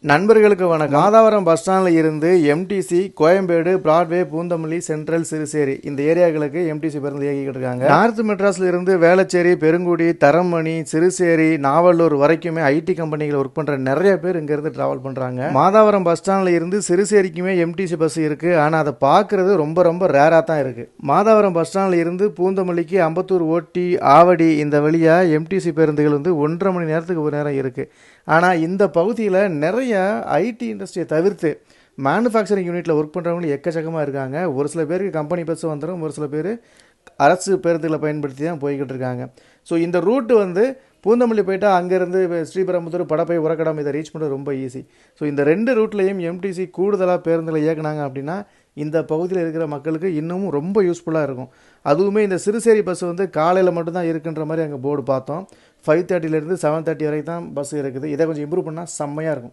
நண்பர்களுக்கு வணக்கம். மாதாவரம் பஸ் ஸ்டாண்டில் இருந்து MTC Koyambedu, Broadway, Poonamallee, central, Siruseri இந்த ஏரியாக்களுக்கு எம்டிசி பேருந்து இயக்கிட்டு இருக்காங்க. நார்த் மெட்ராஸ்ல இருந்து வேளச்சேரி, பெருங்குடி, தரமணி, சிறுசேரி, நாவலூர் வரைக்குமே ஐடி கம்பெனிகள் ஒர்க் பண்ற நிறைய பேர் இங்க இருந்து டிராவல் பண்றாங்க. மாதாவரம் பஸ் ஸ்டாண்ட்ல இருந்து சிறுசேரிக்குமே எம்டிசி பஸ் இருக்கு. ஆனா அதை பார்க்கறது ரொம்ப ரொம்ப ரேரா தான் இருக்கு. மாதாவரம் பஸ் ஸ்டாண்ட்ல இருந்து பூந்தமல்லிக்கு அம்பத்தூர், ஓட்டி, ஆவடி இந்த வழியா எம்டிசி பேருந்துகள் வந்து 1.5 மணி நேரத்துக்கு ஒரு நேரம் இருக்கு. ஆனால் இந்த பகுதியில் நிறைய ஐடி இண்டஸ்ட்ரியை தவிர்த்து மேனுஃபேக்சரிங் யூனிட்டில் ஒர்க் பண்ணுறவங்களும் எக்கச்சக்கமாக இருக்காங்க. ஒரு சில பேருக்கு கம்பெனி பஸ் வந்துடும், ஒரு சில பேர் அரசு பேருந்துகளை பயன்படுத்தி தான் போய்கிட்டு இருக்காங்க. ஸோ இந்த ரூட்டு வந்து பூந்தமல்லி போயிட்டால் அங்கேருந்து ஸ்ரீபெரும்புதூர், படப்பை, உரக்கடம் இதை ரீச் பண்ணுறது ரொம்ப ஈஸி. ஸோ இந்த 2 ரூட்லேயும் எம்டிசி கூடுதலாக பேருந்துகளை இயக்குனாங்க அப்படின்னா இந்த பகுதியில் இருக்கிற மக்களுக்கு இன்னமும் ரொம்ப யூஸ்ஃபுல்லாக இருக்கும். அதுவுமே இந்த சிறுசேரி பஸ் வந்து காலையில் மட்டும்தான் இருக்குன்ற மாதிரி அங்கே போர்டு பார்த்தோம். 5:30லேருந்து 7:30 வரைக்கும் தான் பஸ் இருக்குது. இதை கொஞ்சம் இம்ப்ரூவ் பண்ணால் செம்மையாக இருக்கும்.